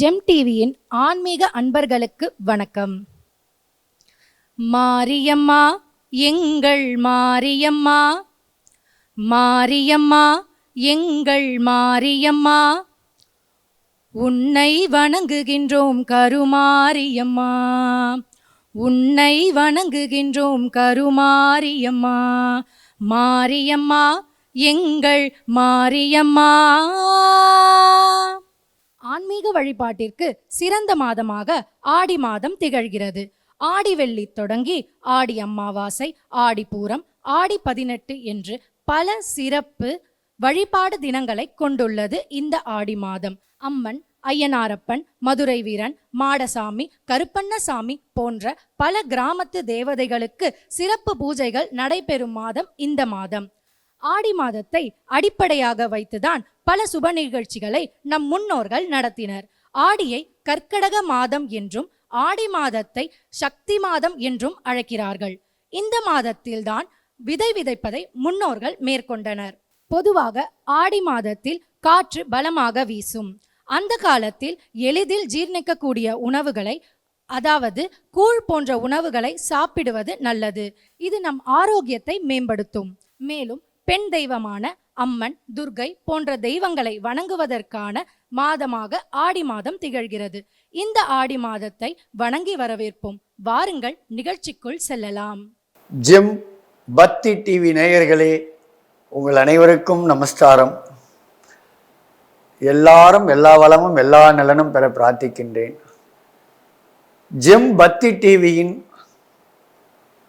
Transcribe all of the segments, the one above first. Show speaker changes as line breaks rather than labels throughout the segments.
GeM டிவியின் ஆன்மீக அன்பர்களுக்கு வணக்கம். மாரியம்மா எங்கள் மாரியம்மா, மாரியம்மா எங்கள் மாரியம்மா, உன்னை வணங்குகின்றோம் கருமாரியம்மா, உன்னை வணங்குகின்றோம் கருமாரியம்மா, மாரியம்மா எங்கள் மாரியம்மா. ஆன்மீக வழிபாட்டிற்கு சிறந்த மாதமாக ஆடி மாதம் திகழ்கிறது. ஆடி வெள்ளி தொடங்கி ஆடி அமாவாசை, ஆடி பூரம், ஆடி 18 என்று பல சிறப்பு வழிபாடு தினங்களை கொண்டுள்ளது இந்த ஆடி மாதம். அம்மன், ஐயனாரப்பன், மதுரை வீரன், மாடசாமி, கருப்பண்ணசாமி போன்ற பல கிராமத்து தேவதைகளுக்கு சிறப்பு பூஜைகள் நடைபெறும் மாதம் இந்த மாதம். ஆடி மாதத்தை அடிப்படையாக வைத்துதான் பல சுப நிகழ்ச்சிகளை நம் முன்னோர்கள் நடத்தினர். ஆடியை கர்க்கடக மாதம் என்றும் ஆடி மாதத்தை சக்தி மாதம் என்றும் அழைக்கிறார்கள். இந்த மாதத்தில்தான் விதை விதைப்பதை முன்னோர்கள் மேற்கொண்டனர். பொதுவாக ஆடி மாதத்தில் காற்று பலமாக வீசும். அந்த காலத்தில் எளிதில் ஜீர்ணிக்கக்கூடிய உணவுகளை, அதாவது கூழ் போன்ற உணவுகளை சாப்பிடுவது நல்லது. இது நம் ஆரோக்கியத்தை மேம்படுத்தும். மேலும் பெண் தெய்வமான அம்மன், துர்கை போன்ற தெய்வங்களை வணங்குவதற்கான மாதமாக ஆடி மாதம் திகழ்கிறது. இந்த ஆடி மாதத்தை வணங்கி வரவேற்போம். வாருங்கள், நிகழ்ச்சிக்குள் செல்லலாம்.
ஜெம் பக்தி டிவி நேயர்களே, உங்கள் அனைவருக்கும் நமஸ்காரம். எல்லாரும் எல்லா வளமும் எல்லா நலனும் பெற பிரார்த்திக்கின்றேன். ஜெம் பக்தி டிவியின்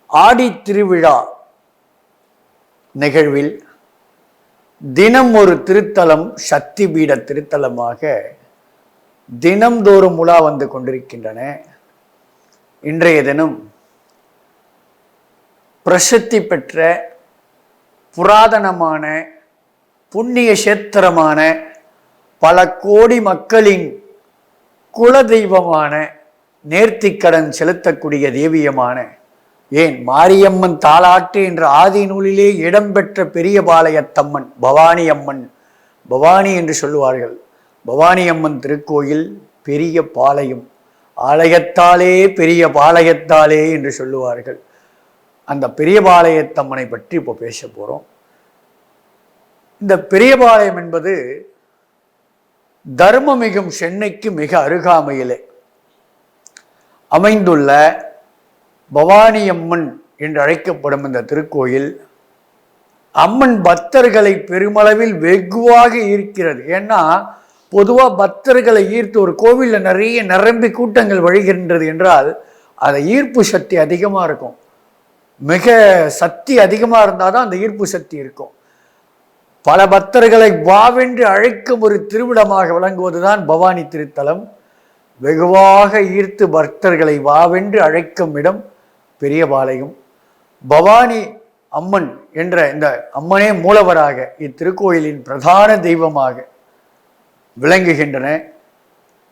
ஆடி திருவிழா நிகழ்வில் தினம் ஒரு திருத்தலம், சக்தி பீட திருத்தலமாக தினம்தோறும் உலா வந்து கொண்டிருக்கின்றன. இன்றைய தினம் பிரசித்தி பெற்ற புராதனமான புண்ணிய கஷேத்திரமான பல கோடி மக்களின் குல தெய்வமான நேர்த்திக்கடன் செலுத்தக்கூடிய தேவியமான, ஏன் மாரியம்மன் தாலாட்டு என்ற ஆதி நூலிலே இடம்பெற்ற பெரியபாளையத்தம்மன் பவானி அம்மன், பவானி என்று சொல்லுவார்கள். பவானி அம்மன் திருக்கோயில் பெரிய பாளையம், ஆலயத்தாலே பெரிய பாளையத்தாலே என்று சொல்லுவார்கள். அந்த பெரியபாளையத்தம்மனை பற்றி இப்போ பேச போகிறோம். இந்த பெரியபாளையம் என்பது தர்மமிகும் சென்னைக்கு மிக அருகாமையிலே அமைந்துள்ள பவானி அம்மன் என்று அழைக்கப்படும் இந்த திருக்கோயில் அம்மன் பக்தர்களை பெருமளவில் வெகுவாக ஈர்க்கிறது. ஏன்னா பொதுவாக பக்தர்களை ஈர்த்து ஒரு கோவிலில் நிறைய நிரம்பி கூட்டங்கள் வழிகின்றது என்றால் அதை ஈர்ப்பு சக்தி அதிகமாக இருக்கும். மிக சக்தி அதிகமாக இருந்தால் தான் அந்த ஈர்ப்பு சக்தி இருக்கும். பல பக்தர்களை வாவென்று அழைக்கும் ஒரு திருவிடமாக விளங்குவதுதான் பவானி திருத்தலம். வெகுவாக ஈர்த்து பக்தர்களை வாவென்று அழைக்கும் இடம் பெரியபாளையம். பவானி அம்மன் என்ற இந்த அம்மனே மூலவராக இத்திருக்கோயிலின் பிரதான தெய்வமாக விளங்குகின்றன.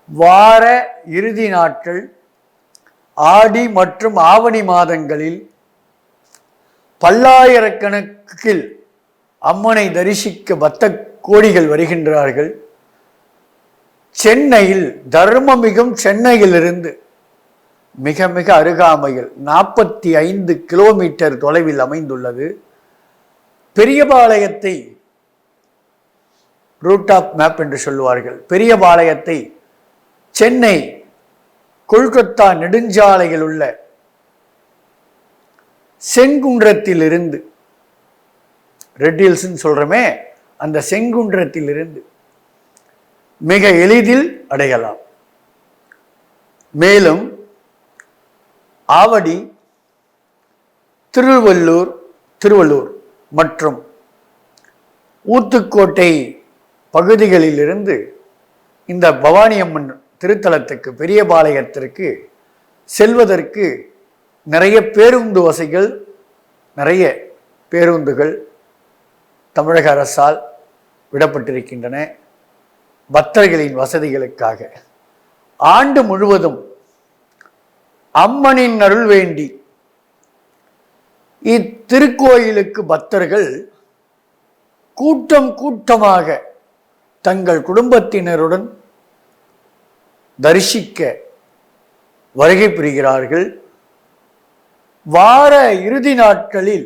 வார இறுதி நாட்கள் ஆடி மற்றும் ஆவணி மாதங்களில் பல்லாயிரக்கணக்கில் அம்மனை தரிசிக்க பக்த கோடிகள் வருகின்றார்கள். சென்னையில் தர்மமிகும் சென்னையிலிருந்து மிக மிக அருகாமையில் 45 கிலோமீட்டர் தொலைவில் அமைந்துள்ளது. பெரியபாளையத்தை ரூட் ஆஃப் மேப் என்று சொல்லுவார்கள். பெரியபாளையத்தை சென்னை கொல்கத்தா நெடுஞ்சாலையில் உள்ள செங்குன்றத்திலிருந்து, ரெட் ஹில்ஸ்ன்னு சொல்றோமே, அந்த செங்குன்றத்திலிருந்து மிக எளிதில் அடையலாம். மேலும் ஆவடி, திருவள்ளூர் மற்றும் ஊத்துக்கோட்டை பகுதிகளிலிருந்து இந்த பவானி அம்மன் திருத்தலத்துக்கு, பெரியபாளையத்திற்கு செல்வதற்கு நிறைய பேருந்து வசதிகள், நிறைய பேருந்துகள் தமிழக அரசால் விடப்பட்டிருக்கின்றன. பக்தர்களின் வசதிகளுக்காக ஆண்டு முழுவதும் அம்மனின் அருள் வேண்டி இத்திருக்கோயிலுக்கு பக்தர்கள் கூட்டம் கூட்டமாக தங்கள் குடும்பத்தினருடன் தரிசிக்க வருகை புரிகிறார்கள். வார இறுதி நாட்களில்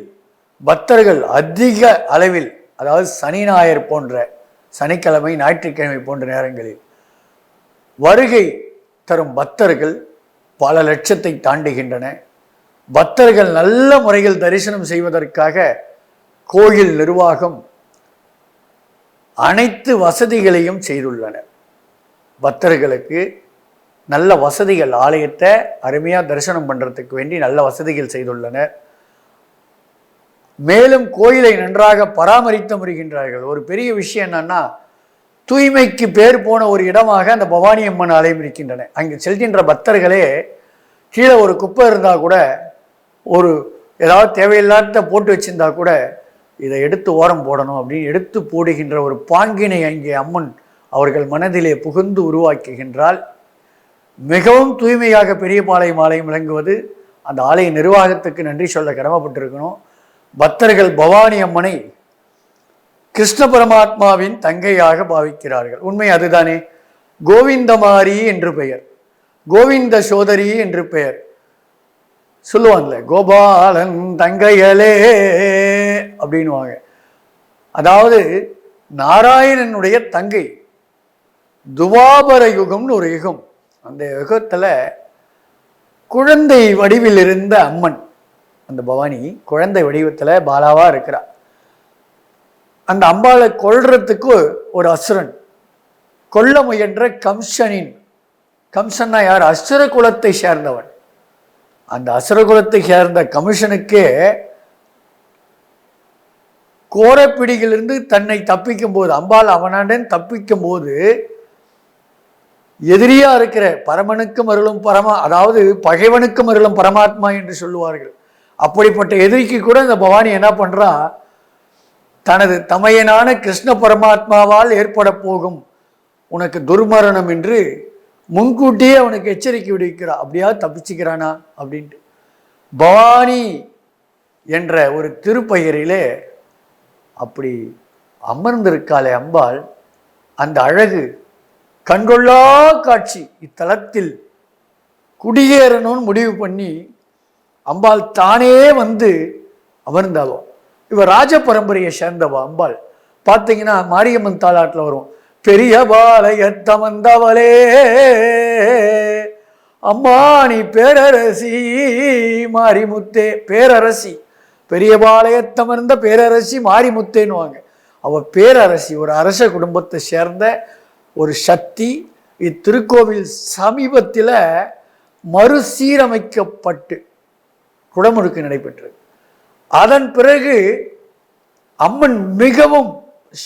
பக்தர்கள் அதிக அளவில், அதாவது சனி ஞாயிறு போன்ற, சனிக்கிழமை ஞாயிற்றுக்கிழமை போன்ற நேரங்களில் வருகை தரும் பக்தர்கள் பல லட்சத்தை தாண்டுகின்றன. பக்தர்கள் நல்ல முறையில் தரிசனம் செய்வதற்காக கோயில் நிர்வாகம் அனைத்து வசதிகளையும் செய்துள்ளனர். பக்தர்களுக்கு நல்ல வசதிகள், ஆலயத்தை அருமையாக தரிசனம் பண்ணுறதுக்கு வேண்டி நல்ல வசதிகள் செய்துள்ளனர். மேலும் கோயிலை நன்றாக பராமரித்து வருகின்றார்கள். ஒரு பெரிய விஷயம் என்னன்னா, தூய்மைக்கு பேர் போன ஒரு இடமாக அந்த பவானி அம்மன் ஆலயம் இருக்கின்றன. அங்கு செல்கின்ற பக்தர்களே கீழே ஒரு குப்பை இருந்தால் கூட, ஒரு ஏதாவது தேவையில்லாத போட்டு வச்சிருந்தா கூட இதை எடுத்து ஓரம் போடணும் அப்படின்னு எடுத்து போடுகின்ற ஒரு பாங்கினை அங்கே அம்மன் அவர்கள் மனதிலே புகுந்து உருவாக்குகின்றால் மிகவும் தூய்மையாக பெரியபாளையம் ஆலயம் விளங்குவது அந்த ஆலய நிர்வாகத்துக்கு நன்றி சொல்ல கடமைப்பட்டிருக்கணும். பக்தர்கள் பவானி அம்மனை கிருஷ்ண பரமாத்மாவின் தங்கையாக பாவிக்கிறார்கள். உண்மை அதுதானே. கோவிந்தமாரி என்று பெயர், கோவிந்த சோதரி என்று பெயர் சொல்லுவாங்கல்ல, கோபாலன் தங்கையலே அப்படின்வாங்க. அதாவது நாராயணனுடைய தங்கை. துவாபர யுகம்னு ஒரு யுகம், அந்த யுகத்தில் குழந்தை வடிவில் இருந்த அம்மன், அந்த பவானி குழந்தை வடிவத்தில் பாலாவாக இருக்கிறார். அந்த அம்பாளை கொல்றதுக்கு ஒரு அசுரன் கொல்ல முயன்ற கம்சன்னா யார்? அசுர குலத்தை சேர்ந்தவன். அந்த அசுர குலத்தை சேர்ந்த கமிஷனுக்கு கோரப்பிடியிலிருந்து தன்னை தப்பிக்கும் போது, அம்பாள் அவனுடன் தப்பிக்கும் போது, எதிரியா இருக்கிற பரமனுக்கும் அருளும் அதாவது பகைவனுக்கும் அருளும் பரமாத்மா என்று சொல்லுவார்கள். அப்படிப்பட்ட எதிரிக்கு கூட இந்த பவானி என்ன பண்றா, தனது தமையனான கிருஷ்ண பரமாத்மாவால் ஏற்பட போகும் உனக்கு துர்மரணம் என்று முன்கூட்டியே அவனுக்கு எச்சரிக்கை விடுவிக்கிறா. அப்படியாவது தப்பிச்சுக்கிறானா அப்படின்ட்டு. பவானி என்ற ஒரு திருப்பெயரிலே அப்படி அமர்ந்திருக்காளே அம்பாள், அந்த அழகு கண்கொள்ளா காட்சி. இத்தலத்தில் குடியேறணும்னு முடிவு பண்ணி அம்பாள் தானே வந்து அமர்ந்தாலும். இவர் ராஜ பரம்பரையை சேர்ந்தவா அம்பாள். பார்த்தீங்கன்னா மாரியம்மன் தாலாட்டில் வரும், பெரிய பாளையத்தமந்தவளே அம்மா நீ பேரரசி மாரிமுத்தே. பேரரசி, பெரிய பாளையத்தமர்ந்த பேரரசி மாரிமுத்தேன்னுவாங்க. அவ பேரரசி, ஒரு அரச குடும்பத்தை சேர்ந்த ஒரு சக்தி. இத்திருக்கோவில் சமீபத்தில் மறுசீரமைக்கப்பட்டு குடமுழுக்கு நடைபெற்றது. அதன் பிறகு அம்மன் மிகவும்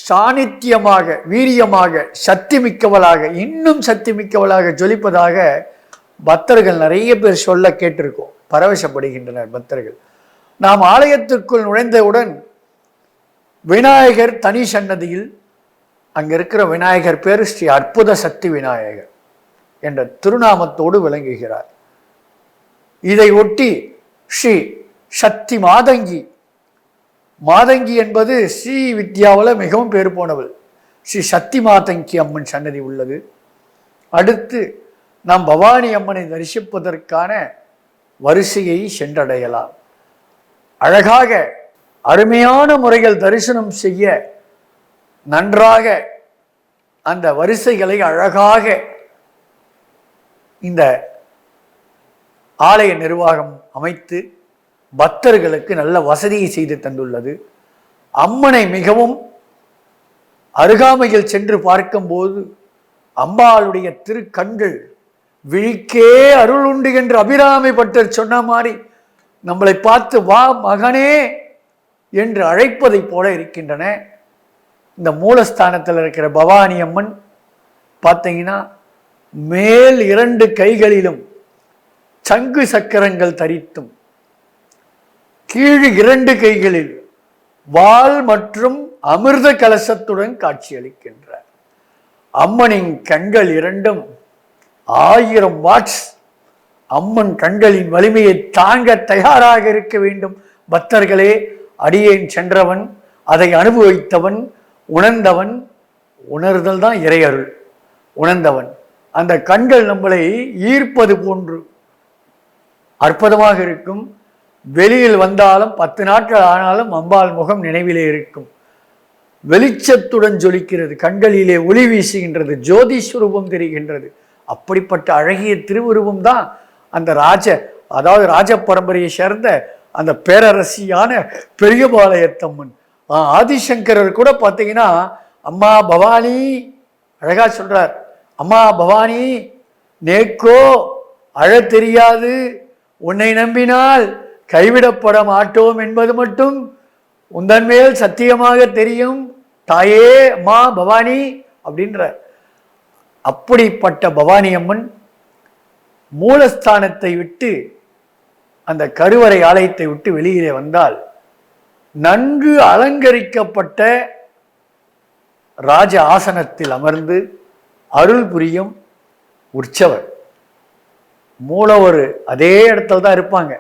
சாநித்தியமாக, வீரியமாக, சக்தி மிக்கவளாக, இன்னும் சக்தி மிக்கவளாக ஜொலிப்பதாக பக்தர்கள் நிறைய பேர் சொல்ல கேட்டிருக்கோம். பரவசப்படுகின்றனர் பக்தர்கள். நாம் ஆலயத்திற்குள் நுழைந்தவுடன் விநாயகர் தனி சன்னதியில், அங்க இருக்கிற விநாயகர் பேர் ஸ்ரீ அற்புத சக்தி விநாயகர் என்ற திருநாமத்தோடு விளங்குகிறார். இதை ஒட்டி ஸ்ரீ சக்தி மாதங்கி, மாதங்கி என்பது ஸ்ரீ வித்யாவில் மிகவும் பேர் போனவள், ஸ்ரீ சக்தி மாதங்கி அம்மன் சன்னதி உள்ளது. அடுத்து நாம் பவானி அம்மனை தரிசிப்பதற்கான வரிசையை சென்றடையலாம். அழகாக அருமையான முறையில் தரிசனம் செய்ய நன்றாக அந்த வரிசைகளை அழகாக இந்த ஆலய நிர்வாகம் அமைத்து பக்தர்களுக்கு நல்ல வசதியை செய்து தந்துள்ளது. அம்மனை மிகவும் அருகாமையில் சென்று பார்க்கும்போது அம்பாளுடைய திருக்கண்கள் விழிக்கே அருள் உண்டு என்று அபிராமி பட்டர் சொன்ன மாதிரி நம்மளை பார்த்து வா மகனே என்று அழைப்பதை போல இருக்கின்றன. இந்த மூலஸ்தானத்தில் இருக்கிற பவானி அம்மன் பார்த்தீங்கன்னா மேல் 2 கைகளிலும் சங்கு சக்கரங்கள் தரித்தும், கீழ் 2 கைகளில் வாள் மற்றும் அமிர்த கலசத்துடன் காட்சியளிக்கின்றார். அம்மனின் கண்கள் 2ம் 1000 வாட்ஸ். அம்மன் கண்களின் வலிமையை தாங்க தயாராக இருக்க வேண்டும் பக்தர்களே. அடியேன் சென்றவன், அதை அனுபவித்தவன், உணர்ந்தவன். உணர்தல் தான் இறையருள். உணர்ந்தவன் அந்த கண்கள் நம்மளை ஈர்ப்பது போன்று அற்புதமாக இருக்கும். வெளியில் வந்தாலும் 10 நாட்கள் ஆனாலும் அம்பாள் முகம் நினைவிலே இருக்கும். வெளிச்சத்துடன் ஜொலிக்கிறது, கண்களிலே ஒளி வீசுகின்றது, ஜோதி சுரூபம் தெரிகின்றது. அப்படிப்பட்ட அழகிய திருவுருவம் தான் அந்த ராஜ பரம்பரையை சேர்ந்த அந்த பேரரசியான பெரியபாளையத்தம்மன். ஆதிசங்கரர் கூட பார்த்தீங்கன்னா அம்மா பவானி அழகா சொல்றார். அம்மா பவானி, நேக்கோ அழ தெரியாது, உன்னை நம்பினால் கைவிடப்பட மாட்டோம் என்பது மட்டும் உந்தன் மேல் சத்தியமாக தெரியும் தாயே அம்மா பவானி அப்படின்ற. அப்படிப்பட்ட பவானி அம்மன் மூலஸ்தானத்தை விட்டு அந்த கருவறை ஆலயத்தை விட்டு வெளியிலே வந்தால் நன்கு அலங்கரிக்கப்பட்ட ராஜ ஆசனத்தில் அமர்ந்து அருள் புரியும் உற்சவர். மூலவர் அதே இடத்துல தான் இருப்பாங்க.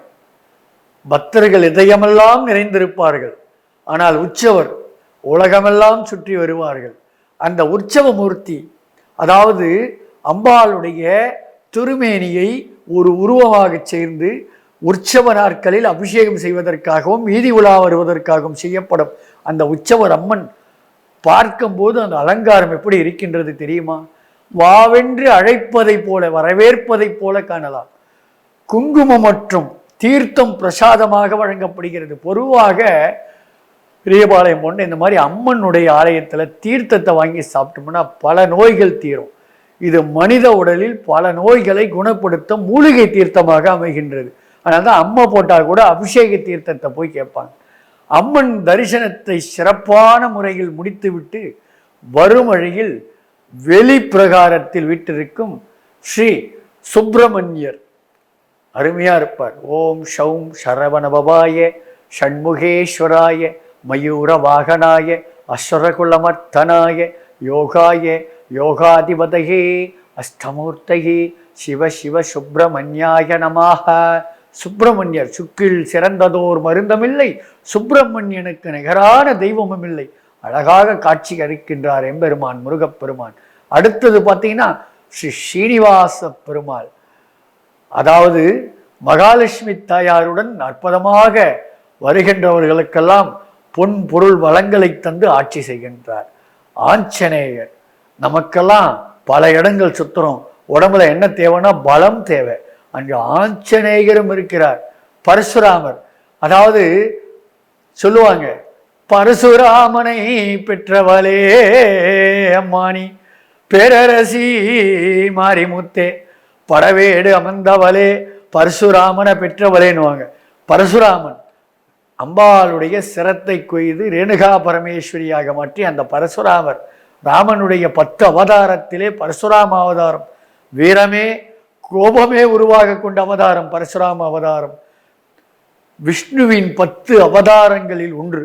பக்தர்கள் இதயமெல்லாம் நிறைந்திருப்பார்கள். ஆனால் உற்சவர் உலகமெல்லாம் சுற்றி வருவார்கள். அந்த உற்சவ மூர்த்தி, அதாவது அம்பாளுடைய திருமேனியை ஒரு உருவமாக சேர்ந்து உற்சவ நாட்களில் அபிஷேகம் செய்வதற்காகவும் வீதி உலா வருவதற்காகவும் செய்யப்படும் அந்த உற்சவர் அம்மன் பார்க்கும்போது அந்த அலங்காரம் எப்படி இருக்கின்றது தெரியுமா? வாவென்று அழைப்பதை போல, வரவேற்பதை போல காணலாம். குங்குமம் மற்றும் தீர்த்தம் பிரசாதமாக வழங்கப்படுகிறது. பொதுவாக பெரியபாளையம் பொண்ணு இந்த மாதிரி அம்மனுடைய ஆலயத்தில் தீர்த்தத்தை வாங்கி சாப்பிட்டோம்னா பல நோய்கள் தீரும். இது மனித உடலில் பல நோய்களை குணப்படுத்த மூலிகை தீர்த்தமாக அமைகின்றது. அதனால தான் அம்மா போட்டால் கூட அபிஷேக தீர்த்தத்தை போய் கேட்பாங்க. அம்மன் தரிசனத்தை சிறப்பான முறையில் முடித்துவிட்டு வரும் வழியில் வெளி பிரகாரத்தில் விட்டிருக்கும் ஸ்ரீ சுப்பிரமணியர் அருமையா இருப்பார். ஓம் ஷௌம் சரவணபவாய ஷண்முகேஸ்வராய மயூர வாகனாய அஸ்வரகுலமர்த்தனாய யோகாய யோகாதிபதயே அஷ்டமூர்த்தயே சிவ சிவ சுப்பிரமணியாய நமாக. சுப்பிரமணியர் சுக்கில் சிறந்ததோர் மருந்தமில்லை, சுப்பிரமணியனுக்கு நிகரான தெய்வமும் இல்லை. அழகாக காட்சி அளிக்கின்றார் எம்பெருமான் முருகப்பெருமான். அடுத்தது பார்த்தீங்கன்னா ஸ்ரீ ஸ்ரீனிவாச பெருமாள், அதாவது மகாலட்சுமி தாயாருடன் அற்புதமாக வருகின்றவர்களுக்கெல்லாம் பொன் பொருள் வளங்களை தந்து ஆட்சி செய்கின்றார். ஆஞ்சநேயர், நமக்கெல்லாம் பல இடங்கள் சுத்துறோம், உடம்புல என்ன தேவைன்னா பலம் தேவை, அங்கு ஆஞ்சநேயரும் இருக்கிறார். பரசுராமர், அதாவது சொல்லுவாங்க பரசுராமனை பெற்றவளே அம்மானி பேரரசி மாரிமுத்தே படவேடு அமர்ந்தவளே பரசுராமனை பெற்றவளேன்னுவாங்க. பரசுராமன் அம்பாளுடைய சிரத்தை கொய்து ரேணுகா பரமேஸ்வரியாக மாற்றி அந்த பரசுராமர் ராமனுடைய 10 அவதாரத்திலே பரசுராம அவதாரம், வீரமே கோபமே உருவாக கொண்ட அவதாரம் பரசுராம அவதாரம். விஷ்ணுவின் 10 அவதாரங்களில் ஒன்று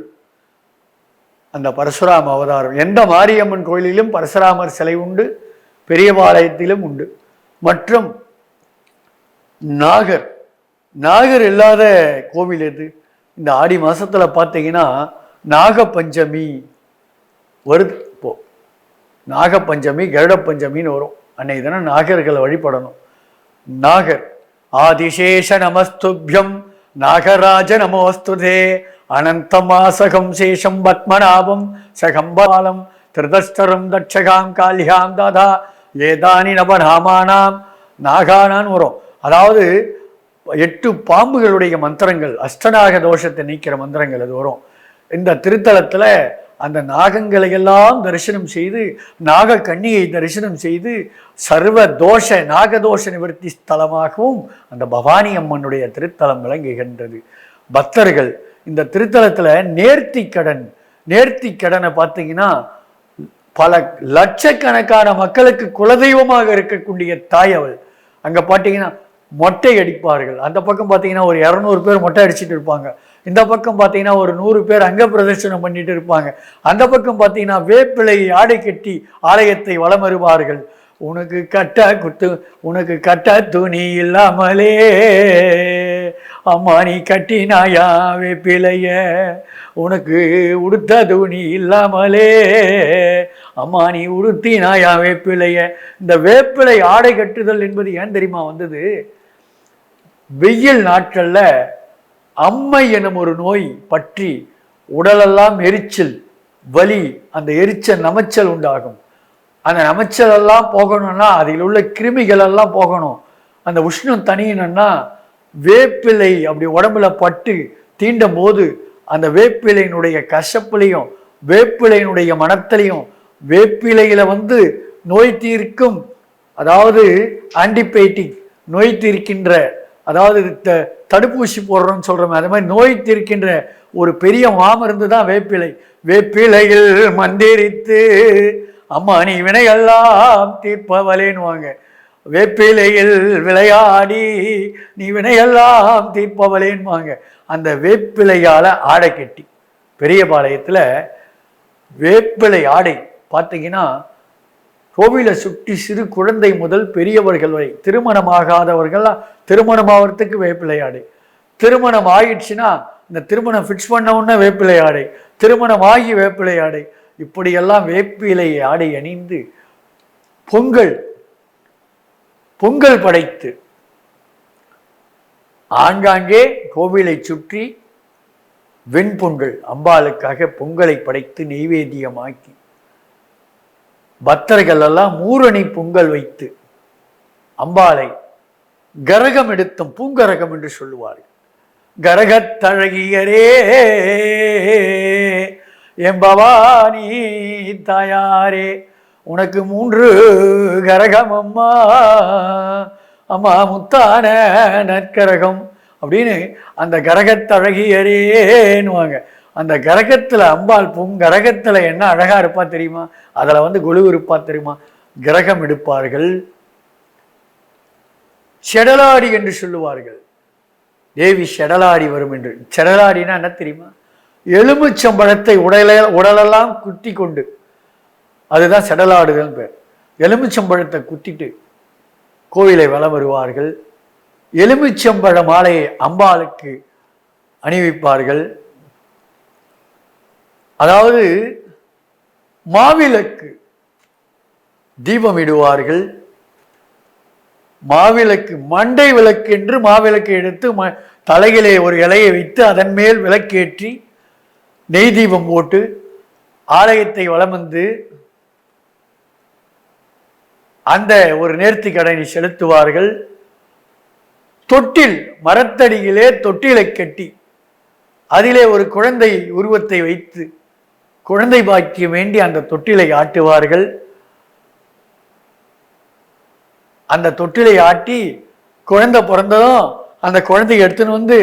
அந்த பரசுராம அவதாரம். எந்த மாரியம்மன் கோயிலிலும் பரசுராமர் சிலை உண்டு, பெரியபாளையத்திலும் உண்டு. மற்றும் நாகர் இல்லாத கோவில் எது? இந்த ஆடி மாசத்துல பார்த்தீங்கன்னா நாக பஞ்சமி வருது. இப்போ நாக பஞ்சமி கருட பஞ்சமின்னு வரும். அன்னைக்கு தினம் நாகர்களை வழிபடணும். நாகர் ஆதிசேஷ நமஸ்துபியம் நாகராஜ நமோஸ்துதே அனந்தமாசகம் சேஷம் பத்மநாபம் சகம்பாலம் திருதஸ்தரம் தட்சகாம் காலியாம் தாதா ஏதானி நபநாமானாம் நாகானான் வரும். அதாவது 8 பாம்புகளுடைய மந்திரங்கள், அஷ்டநாக தோஷத்தை நீக்கிற மந்திரங்கள் அது வரும். இந்த திருத்தலத்தில் அந்த நாகங்களை எல்லாம் தரிசனம் செய்து, நாக கன்னியை தரிசனம் செய்து சர்வ தோஷ நாகதோஷ நிவர்த்தி ஸ்தலமாகவும் அந்த பவானி அம்மனுடைய திருத்தலம் விளங்குகின்றது. பக்தர்கள் இந்த திருத்தலத்தில் நேர்த்தி கடனை பார்த்தீங்கன்னா பல லட்சக்கணக்கான மக்களுக்கு குலதெய்வமாக இருக்கக்கூடிய தாய் அவள். அங்கே பார்த்தீங்கன்னா மொட்டை அடிப்பார்கள். அந்த பக்கம் பார்த்தீங்கன்னா ஒரு 200 பேர் மொட்டை அடிச்சுட்டு இருப்பாங்க. இந்த பக்கம் பார்த்தீங்கன்னா ஒரு 100 பேர் அங்க பிரதர்சனம் பண்ணிட்டு இருப்பாங்க. அந்த பக்கம் பார்த்தீங்கன்னா வேப்பிலை ஆடை கட்டி ஆலயத்தை வலம் வருவார்கள். உனக்கு கட்ட துணி இல்லாமலே அம்மா நீ கட்டினாயா வேப்பிலைய, உனக்கு உடுத்த துணி இல்லாமலே, அம்மா நீ உடுத்தினாயா வேப்பிலைய. இந்த வேப்பிலை ஆடை கட்டுதல் என்பது ஏன் தெரியுமா வந்தது? வெயில் நாட்கள்ல அம்மை எனும் ஒரு நோய் பற்றி உடலெல்லாம் எரிச்சல், வலி, அந்த எரிச்சல் நமைச்சல் உண்டாகும். அந்த நமைச்சல் எல்லாம் போகணும்னா அதில் உள்ள கிருமிகள் எல்லாம் போகணும். அந்த உஷ்ணம் தனியணும்னா வேப்பிலை அப்படி உடம்புல பட்டு தீண்டும் போது அந்த வேப்பிலையினுடைய கசப்புலையும் வேப்பிலையினுடைய மனத்திலையும் வேப்பிலையில நோய் தீர்க்கும், அதாவது ஆன்டிபயோட்டிக் நோய் தீர்க்கின்ற, அதாவது தடுப்பூசி போடுறோம்னு சொல்றோம், அது மாதிரி நோய் தீர்க்கின்ற ஒரு பெரிய மாமருந்து தான் வேப்பிலை. வேப்பிலையில் மந்திரித்து அம்மா நீ வினையெல்லாம் தீர்ப்பவளேன்னுவாங்க. வேப்பிலையில் விளையாடி நீ வினையெல்லாம் தீர்ப்பவளேன்னுவாங்க. அந்த வேப்பிலையால ஆடை கட்டி பெரியபாளையத்தில் வேப்பிலை ஆடை பார்த்தீங்கன்னா கோவிலை சுற்றி சிறு குழந்தை முதல் பெரியவர்கள் வரை, திருமணமாகாதவர்கள் திருமணமாகறதுக்கு வேப்பிலை ஆடை, திருமணம் ஆயிடுச்சுன்னா இந்த திருமணம் ஃபிக்ஸ் பண்ண உடனே வேப்பிலை ஆடை, திருமணம் ஆகி வேப்பிலை ஆடை, இப்படியெல்லாம் வேப்பிலை ஆடை அணிந்து பொங்கல் படைத்து ஆங்காங்கே கோவிலை சுற்றி வெண்பொங்கல் அம்பாளுக்காக பொங்கலை படைத்து நெய்வேத்தியமாக்கி பக்தர்கள் எல்லாம் மூரணி பொங்கல் வைத்து அம்பாளை கரகம் எடுத்தும் பூங்கரகம் என்று சொல்லுவார்கள். கரகத்தழகியரே எம்பவானி தாயாரே, உனக்கு 3 கரகம் அம்மா, அம்மா முத்தான நற்கரகம் அப்படின்னு அந்த கரகத்தழகியரேன்னுவாங்க. அந்த கரகத்துல அம்பாள் கரகத்துல என்ன அழகா இருப்பா தெரியுமா? அதுல குழு இருப்பா தெரியுமா? கிரகம் எடுப்பார்கள், செடலாடி என்று சொல்லுவார்கள். தேவி செடலாடி வரும் என்று. செடலாடினா என்ன தெரியுமா? எலுமிச்சம்பழத்தை உடலெல்லாம் குத்தி கொண்டு, அதுதான் செடலாடுதல் பேர். எலுமிச்சம்பழத்தை குத்திட்டு கோவிலை வலம் வருவார்கள். எலுமிச்சம்பழ மாலையை அம்பாளுக்கு அணிவிப்பார்கள். அதாவது மாவிளக்கு தீபம் இடுவார்கள். மாவிளக்கு மண்டை விளக்கு என்று மாவிளக்கு எடுத்து தலையிலே ஒரு இலையை வைத்து அதன் மேல் விளக்கேற்றி நெய் தீபம் போட்டு ஆலயத்தை வலம் வந்து அந்த ஒரு நேர்த்தி கடனை செலுத்துவார்கள். தொட்டில் மரத்தடியிலே தொட்டிலை கட்டி அதிலே ஒரு குழந்தை உருவத்தை வைத்து குழந்தை பாக்கியம் வேண்டி அந்த தொட்டிலை ஆட்டுவார்கள். அந்த தொட்டிலை ஆட்டி குழந்தை பிறந்ததும் அந்த குழந்தையை எடுத்துன்னு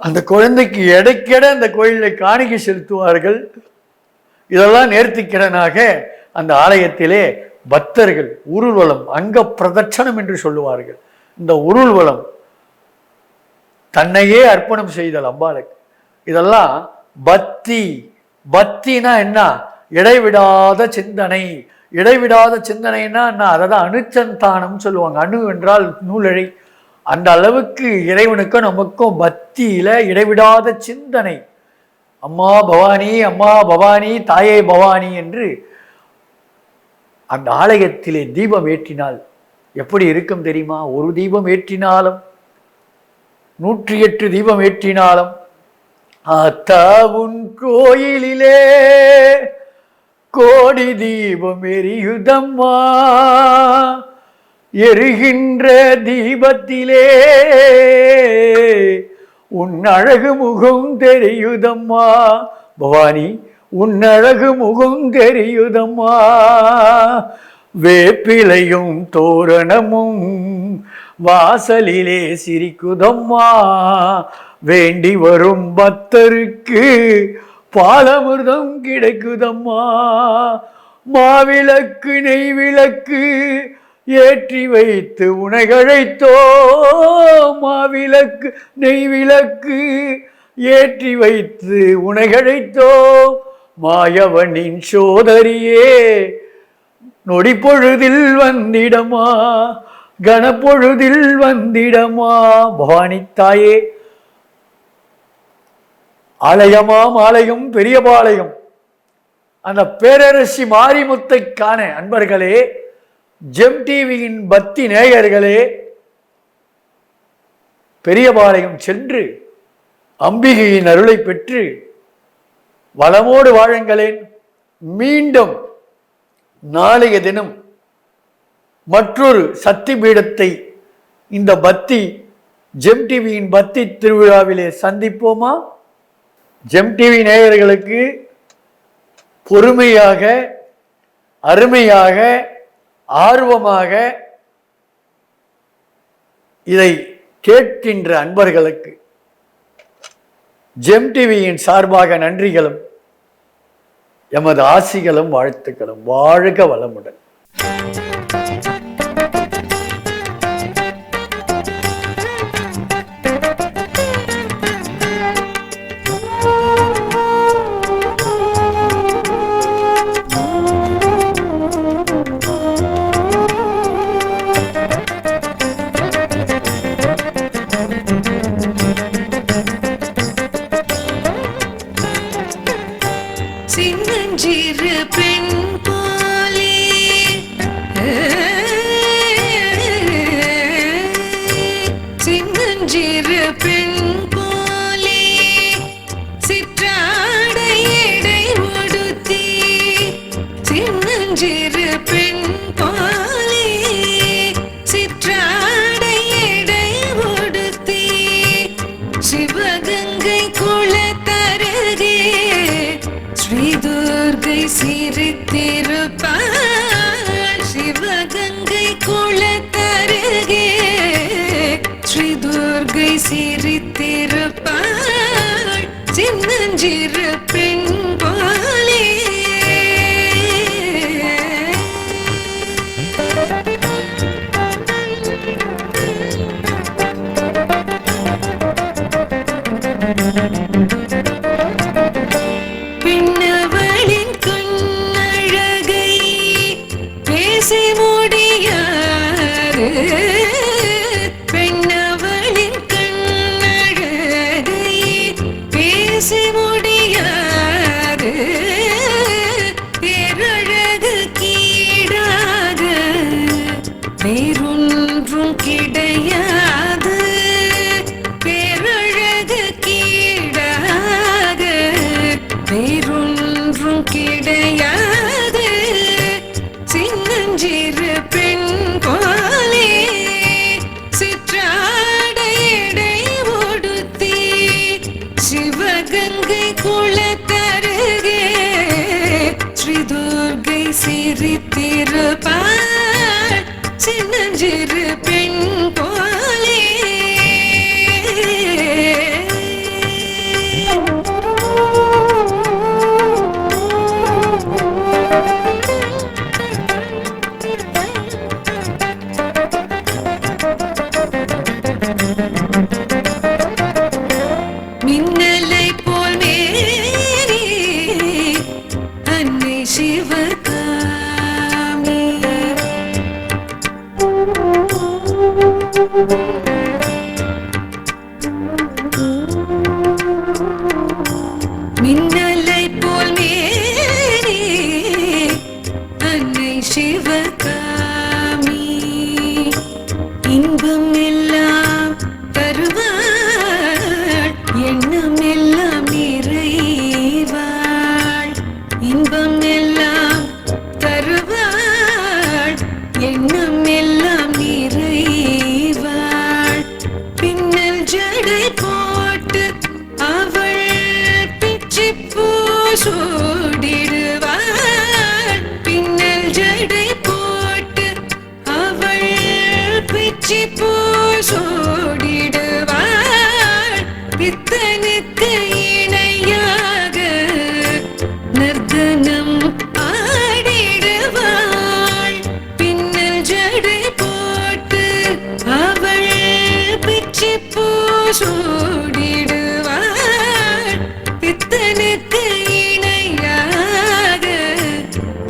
அந்த குழந்தைக்கு எடைக்கெட அந்த கோயிலில் காணிக்கை செலுத்துவார்கள். இதெல்லாம் நேர்த்திக்கடனாக அந்த ஆலயத்திலே பக்தர்கள் ஊர்வலம் அங்க பிரதட்சணம் என்று சொல்லுவார்கள். இந்த ஊர்வலம் தன்னையே அர்ப்பணம் செய்தல் அம்பாளுக்கு. இதெல்லாம் பக்தி. பக்தினா என்ன? இடைவிடாத சிந்தனை. இடைவிடாத சிந்தனைன்னா என்ன? அதை தான் அணுச்சந்தானம் சொல்லுவாங்க. அணு என்றால் நூலிழை. அந்த அளவுக்கு இறைவனுக்கும் நமக்கும் பக்தியில இடைவிடாத சிந்தனை. அம்மா பவானி, அம்மா பவானி, தாயே பவானி என்று அந்த ஆலயத்திலே தீபம் ஏற்றினால் எப்படி இருக்கும் தெரியுமா? ஒரு தீபம் ஏற்றினாலும் 108 தீபம் ஏற்றினாலும் ஆத்தாவுன் கோயிலிலே கோடி தீபம் எரியுதம்மா, எரிகின்ற தீபத்திலே உன் அழகு முகம் தெரியுதம்மா பவானி, உன் அழகு முகம் தெரியுதம்மா. வேப்பிலையும் தோரணமும் வாசலிலே சிரிக்குதம்மா, வேண்டி வரும் பக்தருக்கு பாலமிர்தம் கிடைக்குதம்மா. மாவிளக்கு நெய் விளக்கு ஏற்றி வைத்து உனைகழைத்தோ, மாவிளக்கு நெய் விளக்கு ஏற்றி வைத்து உனைகழைத்தோ, மாயவனின் சோதரியே நொடி பொழுதில் வந்திடமா, கனப்பொழுதில் வந்திடமா. பவானி தாயே ஆலயமாம் ஆலயம் பெரியபாளையம் அந்த பேரரசி மாரிமுத்தை காண அன்பர்களே, ஜெம் டிவியின் பக்தி நேயர்களே, பெரியபாளையம் சென்று அம்பிகையின் அருளை பெற்று வளமோடு வாழுங்களேன். மீண்டும் நாளைய தினம் மற்றொரு சக்தி பீடத்தை இந்த பக்தி ஜெம் டிவியின் பக்தி திருவிழாவிலே சந்திப்போமா? ஜெம் டிவி நேயர்களுக்கு பொறுமையாக, அருமையாக, ஆர்வமாக இதை கேட்கின்ற அன்பர்களுக்கு ஜெம் டிவியின் சார்பாக நன்றிகளும் எமது ஆசிகளும் வாழ்த்துக்களும். வாழ்க வளமுடன்.
சின்னஞ்சிறு பெண் போலே சின்னஞ்சிறு பெண் போலே சிற்றாடை எடை உடுத்தி சின்னஞ்சிறு பெண் போலே சிற்றாடை எடை உடுத்தி சிவகங்கை குளத்தருகே ஸ்ரீ துர்க்கை சிரித்திருப்பாள். சிவகங்கை குளத்தருகே ஸ்ரீ துர்க்கை சிரித்திருப்பாள். சின்னஞ்சிறு பெண் போலே பின்னவளின் கண்ணழகை பேசி முடியாது. பெண்ணவளின் கண்ணழகை பேசி முடியாது. பேரழகு கீழாக வேறொன்றும் கிடையாது. பேரழகு கீழாக வேறொன்றும் கிடையாது. சின்னஞ்சிறு பெண் போலே சிற்றாடை எடை உடுத்தி சிவகங்கை குளத்தருகே ஸ்ரீ துர்க்கை சிரித்திருப்பாள். சின்னஞ்சிறு பெண் போலே மின்னலை போல் மேரி அன்னை சிவகாமி மின்னலை போல் மேரி அன்னை சிவகாமி இன்பம் எல்லாம் தருவாள். எண்ணம் எல்லாம் நிறைவாள். இன்பம் எல்லாம் தருவாள். எண்ணம் எல்லாம் நிறைவாள். பின்னல் ஜடை போட்டு அவள் பிச்சிப்பூ சூடிடுவாள். பின்னல் ஜடை போட்டு அவள் பிச்சிப்பூ சூடிடுவாள். பித்தனுக்கு இணையாக நர்த்தனம் ஆடிடுவாள். பின்னல் ஜடை போட்டு அவள் பிச்சிப்பூ சூடிடுவாள். பித்தனுக்கு இணையாக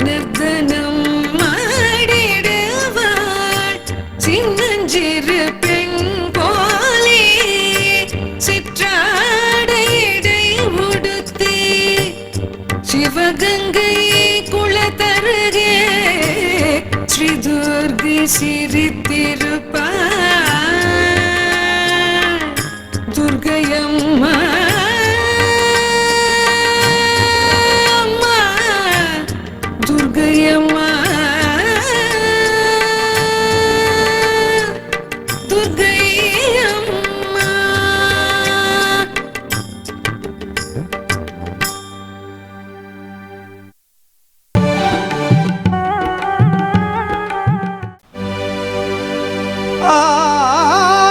நர்த்தனம் ஆடிடுவாள். சின்னஞ்சிறு பெண் சிவகங்கை குளத்தருகே ஸ்ரீ துர்கை சிரித்திருப்பாள் துர்கையம்மா துர்கையம்மா துர்கையம்மா.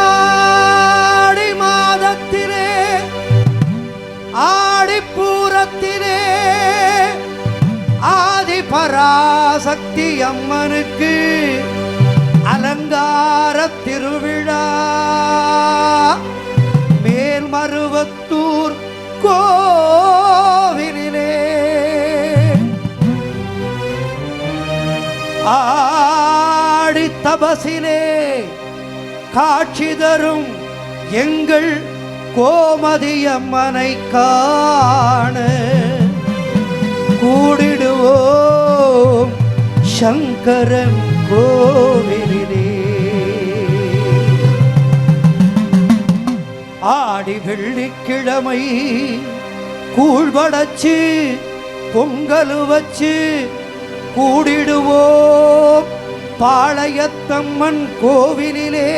ஆடி மாதத்திலே ஆடிப்பூரத்திலே ஆதி பராசக்தி அம்மனுக்கு அலங்கார திருவிழா மேல்மருவத்தூர் கோவிலிலே. ஆடி தபசிலே காட்சி தரும் எங்கள் கோமதி அம்மனை காண கூடிடுவோம் சங்கரன் கோவிலிலே. ஆடி வெள்ளிக்கிழமை கூழ்வடச்சு பொங்கலு வச்சு கூடிடுவோம் பாளையத்தம்மன் கோவிலிலே.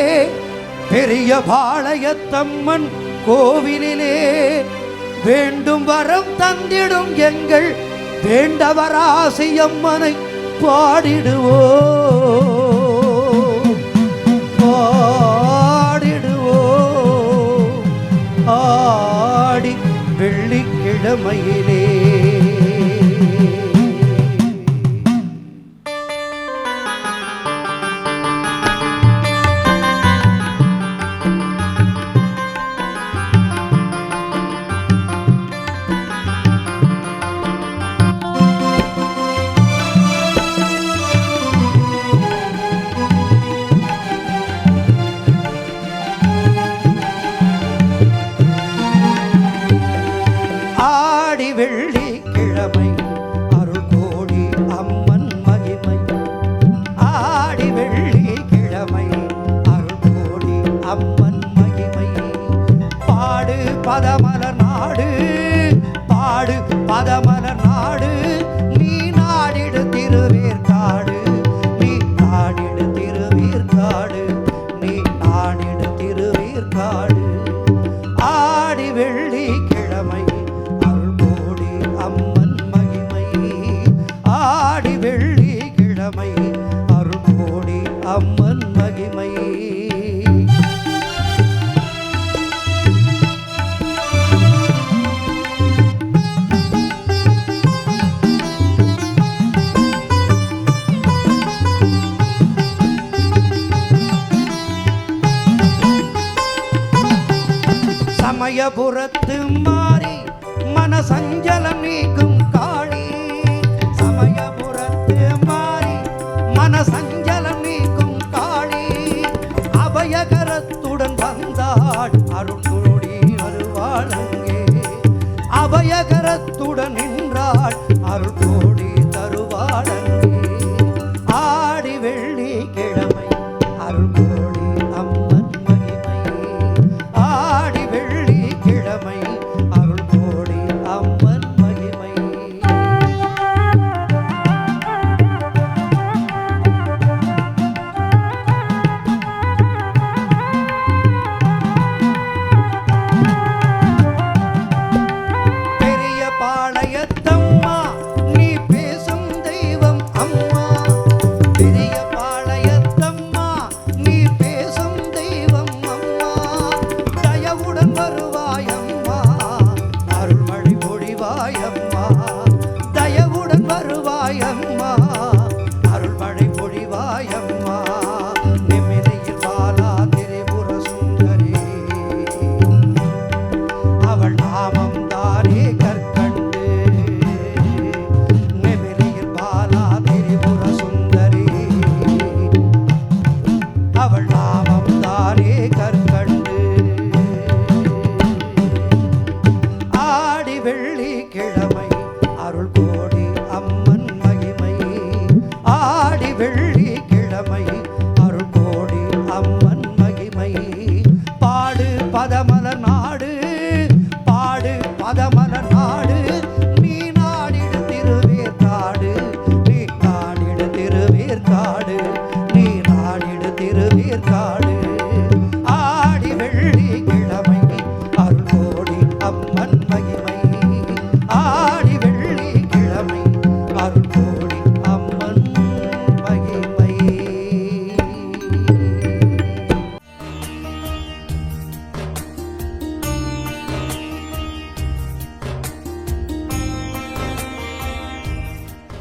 பெரிய பாளையத்தம்மன் கோவிலிலே வேண்டும் வரம் தந்திடும் எங்கள் வேண்டவராசியம்மனை பாடிடுவோம் பாடிடுவோம் ஆடி வெள்ளிக்கிழமையிலே. வெள்ளிக்கிழமை அருள் கோடி அம்மன் மகிமை. ஆடி வெள்ளிக்கிழமை அருள் கோடி அம்மன் மகிமை. பாடு பதமலர் நாடு பாடு பதமலர் நாடு நீ நாடிடு திருவேற்காடு நீ நாடிடு திருவேற்காடு நீ நாடிடு திருவேற்காடு. ஆடி வெள்ளிக்கிழமை அம்மன் மகிமை. ஆடி வெள்ளிக்கிழமை அருள் கோடி அம்மன் மகிமை. சமயபுரத்து மாறி மனசஞ்சலம் நீக்கும் காளி. சமயபுரத்து மாறி மனசஞ்சலம் நீக்கும் காளி. அபயகரத்துடன் வந்தாள் அருள் கோடி வருவாள் அங்கே. அபயகரத்துடன் நின்றாள் அருள் கோடி தருவாள் அங்கே. ஆடி வெள்ளிக்கிழமை அருள் கோடி அம்மன் மகிமை. ஆடி வெள்ளிக்கிழமை அருள் கோடி அம்மன் மகிமை. பெரிய பாளையத்தம்மா நீ பேசும் தெய்வம் அம்மா. பெரிய பாளையத்தம்மா நீ பேசும் தெய்வம் அம்மா. தயவுடன் வருவாயம்மா அருள்மழை பொழிவாயம்மா. தயவுடன் வருவாயம்மா